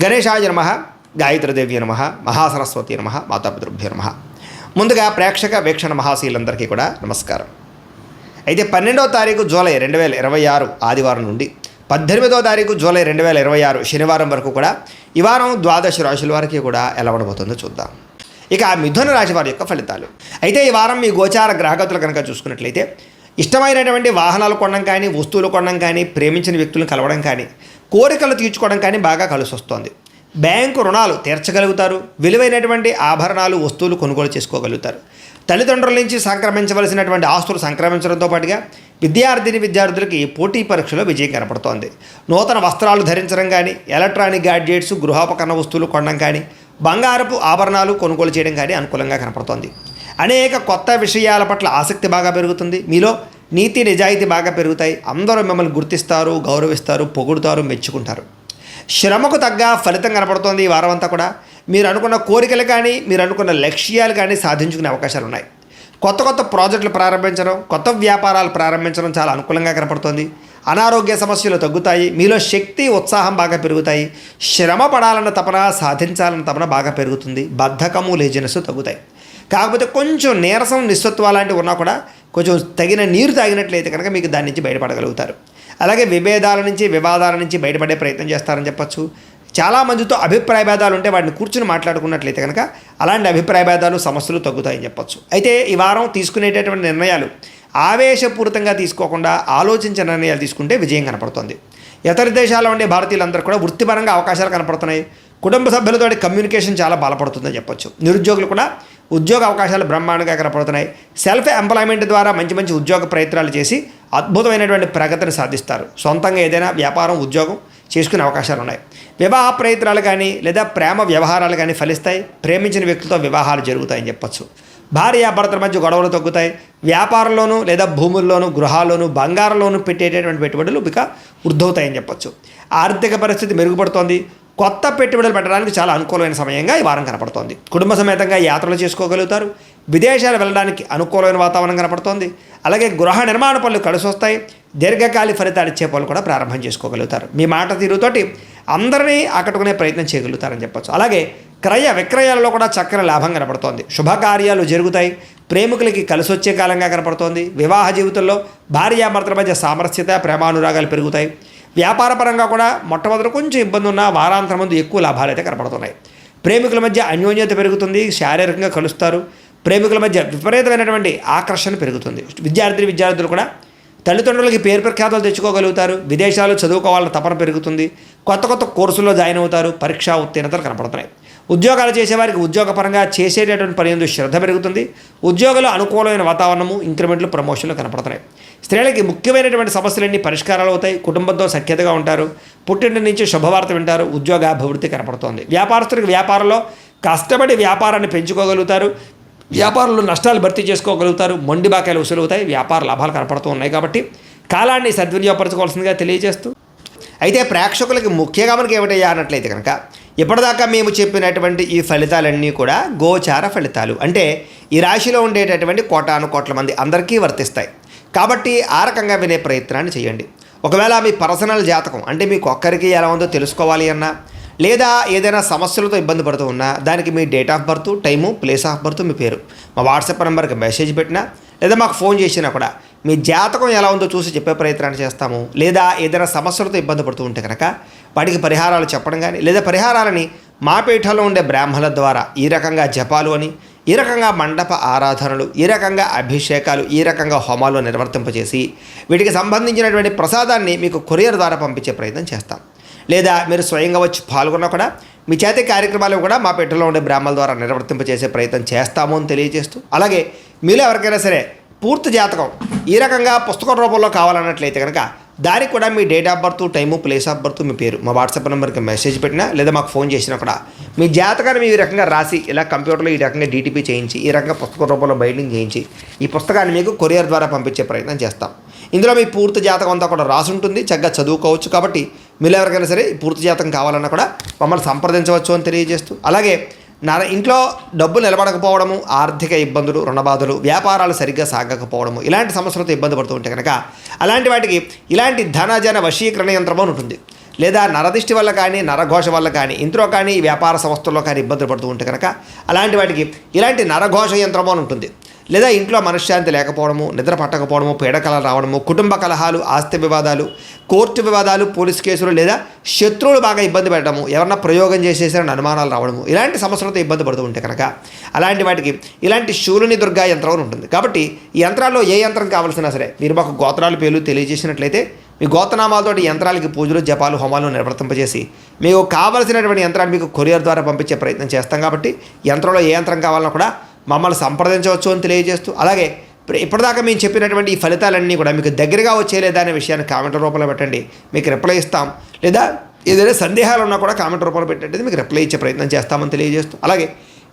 గణేశాయ నమః, గాయత్రీదేవి నమః, మహాసరస్వతి నమః, మాతాపితృభ్యో నమః. ముందుగా ప్రేక్షక వీక్షణ మహాశీలందరికీ కూడా నమస్కారం. అయితే 12వ తారీఖు జూలై 2026 ఆదివారం నుండి 18వ తారీఖు జూలై 2026 శనివారం వరకు కూడా ఈ వారం ద్వాదశ రాశుల వారికి కూడా ఎలా ఉండబోతుందో చూద్దాం. ఇక మిథున రాశి వారి యొక్క ఫలితాలు. అయితే ఈ వారం మీ గోచార గ్రహగతులు కనుక చూసుకున్నట్లయితే ఇష్టమైనటువంటి వాహనాలు కొనడం కానీ, వస్తువులు కొనడం కానీ, ప్రేమించిన వ్యక్తులను కలవడం కానీ, కోరికలు తీర్చుకోవడం కానీ బాగా కలిసి వస్తుంది. బ్యాంకు రుణాలు తీర్చగలుగుతారు. విలువైనటువంటి ఆభరణాలు, వస్తువులు కొనుగోలు చేసుకోగలుగుతారు. తల్లిదండ్రుల నుంచి సంక్రమించవలసినటువంటి ఆస్తులు సంక్రమించడంతో పాటుగా విద్యార్థులకి పోటీ పరీక్షలో విజయం కనపడుతోంది. నూతన వస్త్రాలు ధరించడం కానీ, ఎలక్ట్రానిక్ గ్యాడ్జెట్స్, గృహోపకరణ వస్తువులు కొనడం కానీ, బంగారపు ఆభరణాలు కొనుగోలు చేయడం కానీ అనుకూలంగా కనపడుతోంది. అనేక కొత్త విషయాల పట్ల ఆసక్తి బాగా పెరుగుతుంది. మీలో నీతి నిజాయితీ బాగా పెరుగుతాయి. అందరూ మిమ్మల్ని గుర్తిస్తారు, గౌరవిస్తారు, పొగుడుతారు, మెచ్చుకుంటారు. శ్రమకు తగ్గ ఫలితం కనపడుతోంది. ఈ వారం అంతా కూడా మీరు అనుకున్న కోరికలు కానీ, మీరు అనుకున్న లక్ష్యాలు కానీ సాధించుకునే అవకాశాలు ఉన్నాయి. కొత్త కొత్త ప్రాజెక్టులు ప్రారంభించడం, కొత్త వ్యాపారాలు ప్రారంభించడం చాలా అనుకూలంగా కనపడుతోంది. అనారోగ్య సమస్యలు తగ్గుతాయి. మీలో శక్తి, ఉత్సాహం బాగా పెరుగుతాయి. శ్రమ పడాలన్న తపన, సాధించాలన్న తపన బాగా పెరుగుతుంది. బద్ధకము, లేజినెస్ తగ్గుతాయి. కాకపోతే కొంచెం నీరసం, నిస్సత్వ లాంటివి ఉన్నా కూడా కొంచెం తగిన నీరు తాగినట్లయితే కనుక మీకు దాని నుంచి బయటపడగలుగుతారు. అలాగే విభేదాల నుంచి, వివాదాల నుంచి బయటపడే ప్రయత్నం చేస్తారని చెప్పచ్చు. చాలామందితో అభిప్రాయ భేదాలు ఉంటే వాటిని కూర్చుని మాట్లాడుకున్నట్లయితే కనుక అలాంటి అభిప్రాయ భేదాలు, సమస్యలు తగ్గుతాయని చెప్పచ్చు. అయితే ఈ వారం తీసుకునేటటువంటి నిర్ణయాలు ఆవేశపూరితంగా తీసుకోకుండా ఆలోచించిన నిర్ణయాలు తీసుకుంటే విజయం కనపడుతుంది. ఇతర దేశాల్లో ఉండే భారతీయులందరూ కూడా వృత్తిపరంగా అవకాశాలు కనపడుతున్నాయి. కుటుంబ సభ్యులతో కమ్యూనికేషన్ చాలా బలపడుతుందని చెప్పొచ్చు. నిరుద్యోగులు కూడా ఉద్యోగ అవకాశాలు బ్రహ్మాండంగా కనపడుతున్నాయి. సెల్ఫ్ ఎంప్లాయ్మెంట్ ద్వారా మంచి మంచి ఉద్యోగ ప్రయత్నాలు చేసి అద్భుతమైనటువంటి ప్రగతిని సాధిస్తారు. సొంతంగా ఏదైనా వ్యాపారం, ఉద్యోగం చేసుకునే అవకాశాలు ఉన్నాయి. వివాహ ప్రయత్నాలు కానీ లేదా ప్రేమ వ్యవహారాలు కానీ ఫలిస్తాయి. ప్రేమించిన వ్యక్తులతో వివాహాలు జరుగుతాయని చెప్పొచ్చు. భార్యాభర్తల మధ్య గొడవలు తగ్గుతాయి. వ్యాపారంలోనూ లేదా భూముల్లోనూ, గృహాల్లోనూ, బంగారంలోనూ పెట్టేటటువంటి పెట్టుబడులు ఇక వృద్ధవుతాయని చెప్పొచ్చు. ఆర్థిక పరిస్థితి మెరుగుపడుతోంది. కొత్త పెట్టుబడులు పెట్టడానికి చాలా అనుకూలమైన సమయంగా ఈ వారం కనపడుతోంది. కుటుంబ సమేతంగా యాత్రలు చేసుకోగలుగుతారు. విదేశాలు వెళ్ళడానికి అనుకూలమైన వాతావరణం కనపడుతోంది. అలాగే గృహ నిర్మాణ పనులు కలిసి వస్తాయి. దీర్ఘకాలిక ఫలితాలు ఇచ్చే పనులు కూడా ప్రారంభం చేసుకోగలుగుతారు. మీ మాట తీరుతోటి అందరినీ ఆకట్టుకునే ప్రయత్నం చేయగలుగుతారని చెప్పచ్చు. అలాగే క్రయ విక్రయాలలో కూడా చక్కని లాభం కనపడుతోంది. శుభకార్యాలు జరుగుతాయి. ప్రేమికులకి కలిసి వచ్చే కాలంగా కనపడుతోంది. వివాహ జీవితంలో భార్యాభర్తల మధ్య సామరస్యత, ప్రేమానురాగాలు పెరుగుతాయి. వ్యాపారపరంగా కూడా మొట్టమొదటి కొంచెం ఇబ్బంది ఉన్న వారాంతరం ముందు ఎక్కువ లాభాలు అయితే కనపడుతున్నాయి. ప్రేమికుల మధ్య అన్యోన్యత పెరుగుతుంది. శారీరకంగా కలుస్తారు. ప్రేమికుల మధ్య విపరీతమైనటువంటి ఆకర్షణ పెరుగుతుంది. విద్యార్థులు కూడా తల్లిదండ్రులకి పేరు ప్రఖ్యాతలు తెచ్చుకోగలుగుతారు. విదేశాలు చదువుకోవాలని తపన పెరుగుతుంది. కొత్త కొత్త కోర్సుల్లో జాయిన్ అవుతారు. పరీక్షా ఉత్తీర్ణతలు కనపడుతున్నాయి. ఉద్యోగాలు చేసేవారికి ఉద్యోగపరంగా చేసేటటువంటి పని ఎందు శ్రద్ధ పెరుగుతుంది. ఉద్యోగులు అనుకూలమైన వాతావరణము, ఇంక్రిమెంట్లు, ప్రమోషన్లు కనపడుతున్నాయి. స్త్రీలకి ముఖ్యమైనటువంటి సమస్యలన్నీ పరిష్కారాలు అవుతాయి. కుటుంబంతో సఖ్యతగా ఉంటారు. పుట్టింటి నుంచి శుభవార్త వింటారు. ఉద్యోగాభివృద్ధి కనపడుతోంది. వ్యాపారస్తులకు వ్యాపారంలో కష్టపడి వ్యాపారాన్ని పెంచుకోగలుగుతారు. వ్యాపారంలో నష్టాలు భర్తీ చేసుకోగలుగుతారు. మొండి బాకాయలు వసూలవుతాయి. వ్యాపార లాభాలు కనపడుతూ ఉన్నాయి. కాబట్టి కాలాన్ని సద్వినియోగపరచుకోవాల్సిందిగా తెలియజేస్తూ, అయితే ప్రేక్షకులకి ముఖ్యంగా మనకి ఏమిటయ్యా అన్నట్లయితే కనుక ఇప్పటిదాకా మేము చెప్పినటువంటి ఈ ఫలితాలన్నీ కూడా గోచార ఫలితాలు. అంటే ఈ రాశిలో ఉండేటటువంటి కోటాను కోట్ల మంది అందరికీ వర్తిస్తాయి. కాబట్టి ఆ రకంగా వినే ప్రయత్నాన్ని చేయండి. ఒకవేళ మీ పర్సనల్ జాతకం అంటే మీకు ఒక్కరికి ఎలా ఉందో తెలుసుకోవాలి అన్నా, లేదా ఏదైనా సమస్యలతో ఇబ్బంది పడుతూ ఉన్నా దానికి మీ date of birth, time, place of birth, మీ పేరు మా వాట్సాప్ నెంబర్కి మెసేజ్ పెట్టినా లేదా మాకు ఫోన్ చేసినా కూడా మీ జాతకం ఎలా ఉందో చూసి చెప్పే ప్రయత్నాన్ని చేస్తాము. లేదా ఏదైనా సమస్యలతో ఇబ్బంది పడుతూ ఉంటే కనుక వాటికి పరిహారాలు చెప్పడం కానీ, లేదా పరిహారాలని మా పీఠంలో ఉండే బ్రాహ్మణుల ద్వారా ఈ రకంగా జపాలు అని, ఈ రకంగా మండప ఆరాధనలు, ఈ రకంగా అభిషేకాలు, ఈ రకంగా హోమాలు నిర్వర్తింపజేసి వీటికి సంబంధించినటువంటి ప్రసాదాన్ని మీకు కొరియర్ ద్వారా పంపించే ప్రయత్నం చేస్తాం. లేదా మీరు స్వయంగా వచ్చి పాల్గొన్నా కూడా మీ చేతి కార్యక్రమాలు కూడా మా పీఠంలో ఉండే బ్రాహ్మణుల ద్వారా నిర్వర్తింపజేసే ప్రయత్నం చేస్తాము అని తెలియజేస్తూ, అలాగే మీలో ఎవరికైనా సరే పూర్తి జాతకం ఈ రకంగా పుస్తకం రూపంలో కావాలన్నట్లయితే కనుక దానికి కూడా మీ date of birth, time, place of birth, మీ పేరు మా వాట్సాప్ నెంబర్కి మెసేజ్ పెట్టినా లేదా మాకు ఫోన్ చేసినా కూడా మీ జాతకాన్ని ఈ రకంగా రాసి ఇలా కంప్యూటర్లో ఈ రకంగా డీటీపీ చేయించి ఈ రకంగా పుస్తకం రూపంలో బైండింగ్ చేయించి ఈ పుస్తకాన్ని మీకు కొరియర్ ద్వారా పంపించే ప్రయత్నం చేస్తాం. ఇందులో మీ పూర్తి జాతకం అంతా కూడా రాసి ఉంటుంది. చక్కగా చదువుకోవచ్చు. కాబట్టి మీరు ఎవరికైనా సరే పూర్తి జాతకం కావాలన్నా కూడా మమ్మల్ని సంప్రదించవచ్చు అని తెలియజేస్తూ, అలాగే ఇంట్లో డబ్బు నిలబడకపోవడము, ఆర్థిక ఇబ్బందులు, రుణబాధలు, వ్యాపారాలు సరిగ్గా సాగకపోవడము, ఇలాంటి సమస్యలతో ఇబ్బంది పడుతూ ఉంటే కనుక అలాంటి వాటికి ఇలాంటి ధనజన వశీకరణ యంత్రం ఉంటుంది. లేదా నరదిష్టి వల్ల కానీ నరఘోష వల్ల కానీ ఇంట్లో కానీ వ్యాపార సంస్థల్లో కానీ ఇబ్బందులు పడుతూ ఉంటే కనుక అలాంటి వాటికి ఇలాంటి నరఘోష యంత్రము అని ఉంటుంది. లేదా ఇంట్లో మనశ్శాంతి లేకపోవడము, నిద్ర పట్టకపోవడము, పీడకలలు రావడము, కుటుంబ కలహాలు, ఆస్తి వివాదాలు, కోర్టు వివాదాలు, పోలీస్ కేసులు, లేదా శత్రువులు బాగా ఇబ్బంది పెట్టడము, ఎవరన్నా ప్రయోగం చేసేసారని అనుమానాలు రావడము, ఇలాంటి సమస్యలతో ఇబ్బంది పడుతూ ఉంటే కనుక అలాంటి వాటికి ఇలాంటి శూలుని దుర్గా యంత్రం ఉంటుంది. కాబట్టి ఈ యంత్రాల్లో ఏ యంత్రం కావాల్సినా సరే మీరు మాకు గోత్రాలు పేర్లు తెలియజేసినట్లయితే మీ గోత్రనామాలతోటి యంత్రాలకి పూజలు, జపాలు, హోమాలు నిర్వర్తింపజేసి మీకు కావలసినటువంటి యంత్రాన్ని మీకు కొరియర్ ద్వారా పంపించే ప్రయత్నం చేస్తాం. కాబట్టి యంత్రంలో ఏ యంత్రం కావాలన్నా కూడా మమ్మల్ని సంప్రదించవచ్చు అని తెలియజేస్తూ, అలాగే ఇప్పటిదాకా మేము చెప్పినటువంటి ఈ ఫలితాలన్నీ కూడా మీకు దగ్గరగా వచ్చేలేదా అనే విషయాన్ని కామెంట్ రూపంలో పెట్టండి, మీకు రిప్లై ఇస్తాం. లేదా ఏదైనా సందేహాలు ఉన్నా కూడా కామెంట్ రూపంలో పెట్టండి, మీకు రిప్లై ఇచ్చే ప్రయత్నం చేస్తామని తెలియజేస్తూ, అలాగే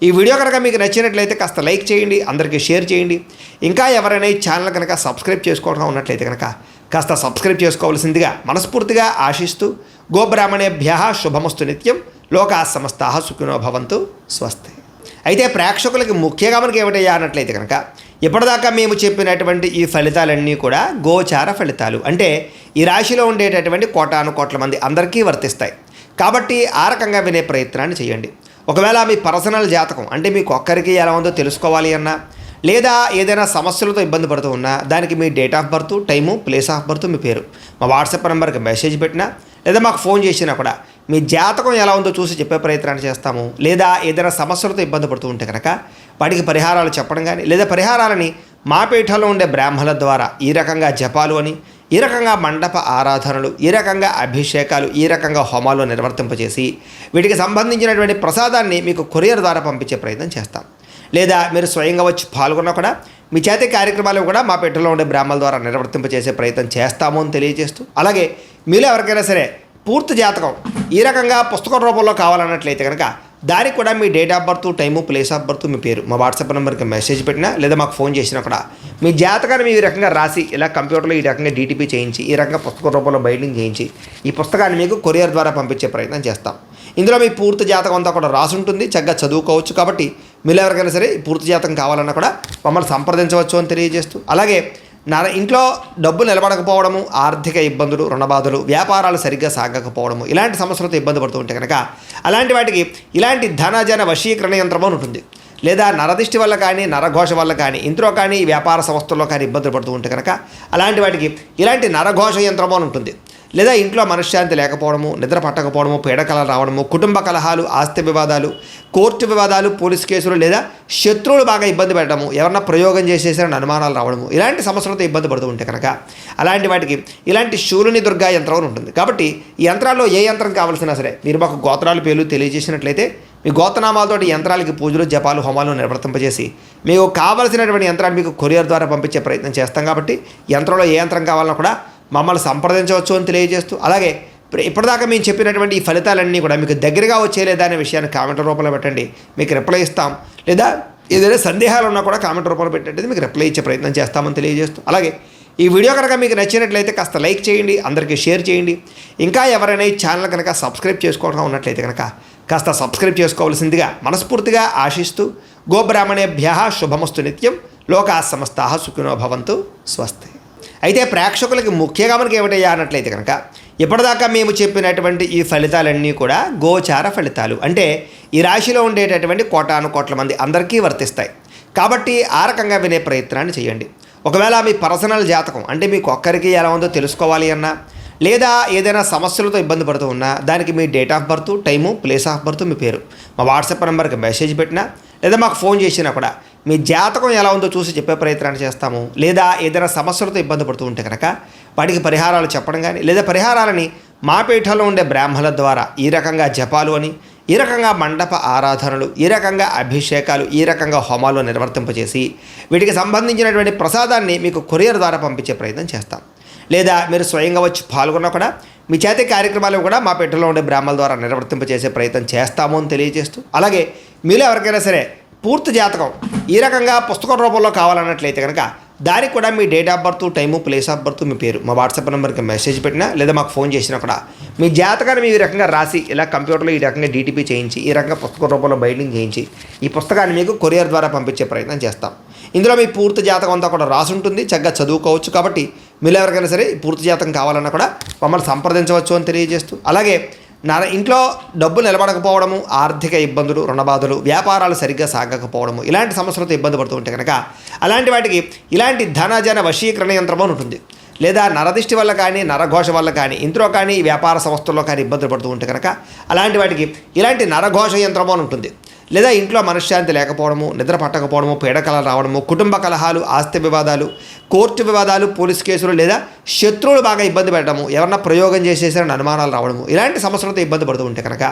ఈ వీడియో కనుక మీకు నచ్చినట్లయితే కాస్త లైక్ చేయండి, అందరికీ షేర్ చేయండి. ఇంకా ఎవరైనా ఈ ఛానల్ కనుక సబ్స్క్రైబ్ చేసుకోవడం ఉన్నట్లయితే కనుక కాస్త సబ్స్క్రైబ్ చేసుకోవాల్సిందిగా మనస్ఫూర్తిగా ఆశిస్తూ, గోబ్రాహ్మణేభ్యః శుభమస్తు నిత్యం, లోకాః సమస్తాః సుఖినో భవంతు, స్వస్తి. అయితే ప్రేక్షకులకి ముఖ్యంగా మనకి ఏమిటయ్యా అన్నట్లయితే కనుక ఇప్పటిదాకా మేము చెప్పినటువంటి ఈ ఫలితాలన్నీ కూడా గోచార ఫలితాలు, అంటే ఈ రాశిలో ఉండేటటువంటి కోటాను కోట్ల మంది అందరికీ వర్తిస్తాయి. కాబట్టి ఆ రకంగా వినే ప్రయత్నాన్ని చేయండి. ఒకవేళ మీ పర్సనల్ జాతకం అంటే మీకు ఒక్కరికి ఎలా ఉందో తెలుసుకోవాలి అన్నా, లేదా ఏదైనా సమస్యలతో ఇబ్బంది పడుతూ ఉన్నా దానికి మీ date of birth, time, place of birth, మీ పేరు మా వాట్సాప్ నెంబర్కి మెసేజ్ పెట్టినా లేదా మాకు ఫోన్ చేసినా కూడా మీ జాతకం ఎలా ఉందో చూసి చెప్పే ప్రయత్నాన్ని చేస్తాము. లేదా ఏదైనా సమస్యలతో ఇబ్బంది పడుతూ ఉంటే కనుక వాటికి పరిహారాలు చెప్పడం కానీ, లేదా పరిహారాలని మా పీఠంలో ఉండే బ్రాహ్మణుల ద్వారా ఈ రకంగా జపాలు అని, ఈ రకంగా మండప ఆరాధనలు, ఈ రకంగా అభిషేకాలు, ఈ రకంగా హోమాలు నిర్వర్తింపజేసి వీటికి సంబంధించినటువంటి ప్రసాదాన్ని మీకు కొరియర్ ద్వారా పంపించే ప్రయత్నం చేస్తాం. లేదా మీరు స్వయంగా వచ్చి పాల్గొన్నా కూడా మీ చేతి కార్యక్రమాలు కూడా మా పీఠంలో ఉండే బ్రాహ్మణుల ద్వారా నిర్వర్తింపజేసే ప్రయత్నం చేస్తాము అని తెలియజేస్తూ, అలాగే మీలో ఎవరికైనా సరే పూర్తి జాతకం ఈ రకంగా పుస్తకం రూపంలో కావాలన్నట్లయితే కనుక దానికి కూడా మీ date of birth, time, place of birth, మీ పేరు మా వాట్సాప్ నెంబర్కి మెసేజ్ పెట్టినా లేదా మాకు ఫోన్ చేసినా కూడా మీ జాతకాన్ని మీ రకంగా రాసి ఇలా కంప్యూటర్లో ఈ రకంగా డీటీపీ చేయించి ఈ రకంగా పుస్తకం రూపంలో బైండింగ్ చేయించి ఈ పుస్తకాన్ని మీకు కొరియర్ ద్వారా పంపించే ప్రయత్నం చేస్తాం. ఇందులో మీ పూర్తి జాతకం అంతా కూడా రాసి ఉంటుంది, చక్కగా చదువుకోవచ్చు. కాబట్టి మీరు ఎవరికైనా సరే పూర్తి జాతకం కావాలన్నా కూడా మమ్మల్ని సంప్రదించవచ్చు అని తెలియజేస్తూ, అలాగే ఇంట్లో డబ్బు నిలబడకపోవడము, ఆర్థిక ఇబ్బందులు, రుణబాధలు, వ్యాపారాలు సరిగ్గా సాగకపోవడము, ఇలాంటి సమస్యలతో ఇబ్బంది పడుతూ ఉంటే కనుక అలాంటి వాటికి ఇలాంటి ధనజన వశీకరణ యంత్రం అని ఉంటుంది. లేదా నరదిష్టి వల్ల కానీ నరఘోష వల్ల కానీ ఇంట్లో కానీ వ్యాపార సంస్థల్లో కానీ ఇబ్బందులు పడుతూ ఉంటే కనుక అలాంటి వాటికి ఇలాంటి నరఘోష యంత్రం అని ఉంటుంది. లేదా ఇంట్లో మనశ్శాంతి లేకపోవడము, నిద్ర పట్టకపోవడము, పీడకలలు రావడము, కుటుంబ కలహాలు, ఆస్తి వివాదాలు, కోర్టు వివాదాలు, పోలీస్ కేసులు, లేదా శత్రువులు బాగా ఇబ్బంది పెట్టడము, ఎవరన్నా ప్రయోగం చేసేసారని అనుమానాలు రావడము, ఇలాంటి సమస్యలతో ఇబ్బంది పడుతూ ఉంటే కనుక అలాంటి వాటికి ఇలాంటి శూలుని దుర్గా యంత్రం అని ఉంటుంది. కాబట్టి ఈ యంత్రాల్లో ఏ యంత్రం కావాల్సినా సరే మీరు మాకు గోత్రాలు పేర్లు తెలియజేసినట్లయితే మీ గోత్రనామాలతోటి యంత్రాలకి పూజలు, జపాలు, హోమాలు నిర్వర్తింపజేసి మీకు కావలసినటువంటి యంత్రాన్ని మీకు కొరియర్ ద్వారా పంపించే ప్రయత్నం చేస్తాం. కాబట్టి యంత్రంలో ఏ యంత్రం కావాలన్నా కూడా మమ్మల్ని సంప్రదించవచ్చు అని తెలియజేస్తూ, అలాగే ఇప్పటిదాకా మేము చెప్పినటువంటి ఈ ఫలితాలన్నీ కూడా మీకు దగ్గరగా వచ్చేలేదా అనే విషయాన్ని కామెంట్ రూపంలో పెట్టండి, మీకు రిప్లై ఇస్తాం. లేదా ఏదైనా సందేహాలు ఉన్నా కూడా కామెంట్ రూపంలో పెట్టండి, మీకు రిప్లై ఇచ్చే ప్రయత్నం చేస్తామని తెలియజేస్తూ, అలాగే ఈ వీడియో కనుక మీకు నచ్చినట్లయితే కాస్త లైక్ చేయండి, అందరికీ షేర్ చేయండి. ఇంకా ఎవరైనా ఈ ఛానల్ కనుక సబ్స్క్రైబ్ చేసుకోవడం ఉన్నట్లయితే కనుక కాస్త సబ్స్క్రైబ్ చేసుకోవాల్సిందిగా మనస్ఫూర్తిగా ఆశిస్తూ, గోబ్రాహ్మణేభ్యః శుభమస్తు నిత్యం, లోకాః సమస్తాః సుఖినో భవంతు, స్వస్తి. అయితే ప్రేక్షకులకి ముఖ్యంగా మనకి ఏమిటయ్యా అన్నట్లయితే కనుక ఇప్పటిదాకా మేము చెప్పినటువంటి ఈ ఫలితాలన్నీ కూడా గోచార ఫలితాలు, అంటే ఈ రాశిలో ఉండేటటువంటి కోటాను కోట్ల మంది అందరికీ వర్తిస్తాయి. కాబట్టి ఆ రకంగా వినే ప్రయత్నాన్ని చేయండి. ఒకవేళ మీ పర్సనల్ జాతకం అంటే మీకు ఒక్కరికి ఎలా ఉందో తెలుసుకోవాలి అన్నా, లేదా ఏదైనా సమస్యలతో ఇబ్బంది పడుతూ ఉన్నా దానికి మీ date of birth, time, place of birth, మీ పేరు మా వాట్సాప్ నెంబర్కి మెసేజ్ పెట్టినా లేదా మాకు ఫోన్ చేసినా కూడా మీ జాతకం ఎలా ఉందో చూసి చెప్పే ప్రయత్నాన్ని చేస్తాము. లేదా ఏదైనా సమస్యలతో ఇబ్బంది పడుతూ ఉంటే కనుక వాటికి పరిహారాలు చెప్పడం కానీ, లేదా పరిహారాలని మా పీఠంలో ఉండే బ్రాహ్మణుల ద్వారా ఈ రకంగా జపాలు అని, ఈ రకంగా మండప ఆరాధనలు, ఈ రకంగా అభిషేకాలు, ఈ రకంగా హోమాలు నిర్వర్తింపజేసి వీటికి సంబంధించినటువంటి ప్రసాదాన్ని మీకు కొరియర్ ద్వారా పంపించే ప్రయత్నం చేస్తాం. లేదా మీరు స్వయంగా వచ్చి పాల్గొన్నా కూడా మీ చేతి కార్యక్రమాలు కూడా మా పీఠంలో ఉండే బ్రాహ్మణుల ద్వారా నిర్వర్తింపజేసే ప్రయత్నం చేస్తాము అని తెలియజేస్తూ, అలాగే మీలో ఎవరికైనా సరే పూర్తి జాతకం ఈ రకంగా పుస్తకం రూపంలో కావాలన్నట్లయితే కనుక దానికి కూడా మీ date of birth, time, place of birth, మీ పేరు మా వాట్సాప్ నెంబర్కి మెసేజ్ పెట్టినా లేదా మాకు ఫోన్ చేసినా కూడా మీ జాతకాన్ని మీ రకంగా రాసి ఇలా కంప్యూటర్లో ఈ రకంగా డీటీపీ చేయించి ఈ రకంగా పుస్తకం రూపంలో బైండింగ్ చేయించి ఈ పుస్తకాన్ని మీకు కొరియర్ ద్వారా పంపించే ప్రయత్నం చేస్తాం. ఇందులో మీ పూర్తి జాతకం అంతా కూడా రాసి ఉంటుంది, చక్కగా చదువుకోవచ్చు. కాబట్టి మీరు ఎవరికైనా సరే పూర్తి జాతకం కావాలన్నా కూడా మమ్మల్ని సంప్రదించవచ్చు అని తెలియజేస్తూ, అలాగే ఇంట్లో డబ్బు నిలబడకపోవడము, ఆర్థిక ఇబ్బందులు, రుణబాధలు, వ్యాపారాలు సరిగ్గా సాగకపోవడము, ఇలాంటి సమస్యలతో ఇబ్బంది పడుతూ ఉంటే కనుక అలాంటి వాటికి ఇలాంటి ధనజన వశీకరణ యంత్రం అని ఉంటుంది. లేదా నరదిష్టి వల్ల కానీ, నరఘోష వల్ల కానీ, ఇంట్లో కానీ, వ్యాపార సంస్థల్లో కానీ ఇబ్బందులు పడుతూ ఉంటే కనుక అలాంటి వాటికి ఇలాంటి నరఘోష యంత్రము అని ఉంటుంది. లేదా ఇంట్లో మనశ్శాంతి లేకపోవడము, నిద్ర పట్టకపోవడము, పీడకలలు రావడము, కుటుంబ కలహాలు, ఆస్తి వివాదాలు, కోర్టు వివాదాలు, పోలీస్ కేసులు, లేదా శత్రువులు బాగా ఇబ్బంది పెట్టడము, ఎవరన్నా ప్రయోగం చేసేసారని అనుమానాలు రావడము, ఇలాంటి సమస్యలతో ఇబ్బంది పడుతూ ఉంటే కనుక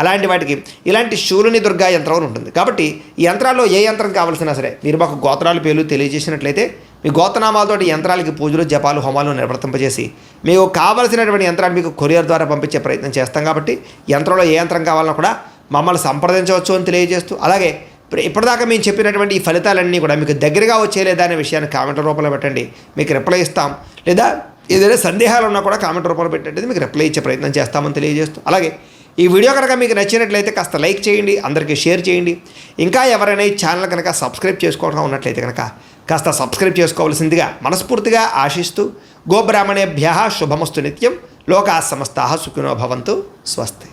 అలాంటి వాటికి ఇలాంటి శూలుని దుర్గా యంత్రం అని ఉంటుంది. కాబట్టి ఈ యంత్రాల్లో ఏ యంత్రం కావాల్సినా సరే మీరు మాకు గోత్రాలు పేర్లు తెలియజేసినట్లయితే మీ గోత్రనామాలతోటి యంత్రాలకి పూజలు, జపాలు, హోమాలు నిర్వర్తింపజేసి మీకు కావలసినటువంటి యంత్రాన్ని మీకు కొరియర్ ద్వారా పంపించే ప్రయత్నం చేస్తాం. కాబట్టి యంత్రంలో ఏ యంత్రం కావాలన్నా కూడా మమ్మల్ని సంప్రదించవచ్చు అని తెలియజేస్తూ, అలాగే ఇప్పటిదాకా మేము చెప్పినటువంటి ఈ ఫలితాలన్నీ కూడా మీకు దగ్గరగా వచ్చేలేదా అనే విషయాన్ని కామెంట్ రూపంలో పెట్టండి, మీకు రిప్లై ఇస్తాం. లేదా ఏదైనా సందేహాలు ఉన్నా కూడా కామెంట్ రూపంలో పెట్టండి, మీకు రిప్లై ఇచ్చే ప్రయత్నం చేస్తామని తెలియజేస్తూ, అలాగే ఈ వీడియో కనుక మీకు నచ్చినట్లయితే కాస్త లైక్ చేయండి, అందరికీ షేర్ చేయండి. ఇంకా ఎవరైనా ఈ ఛానల్ కనుక సబ్స్క్రైబ్ చేసుకోవడం ఉన్నట్లయితే కనుక కాస్త సబ్స్క్రైబ్ చేసుకోవాల్సిందిగా మనస్ఫూర్తిగా ఆశిస్తూ, గోబ్రాహ్మణేభ్యః శుభమస్తు నిత్యం, లోకాः సమస్తాः సుఖినో భవంతు. స్వస్తి.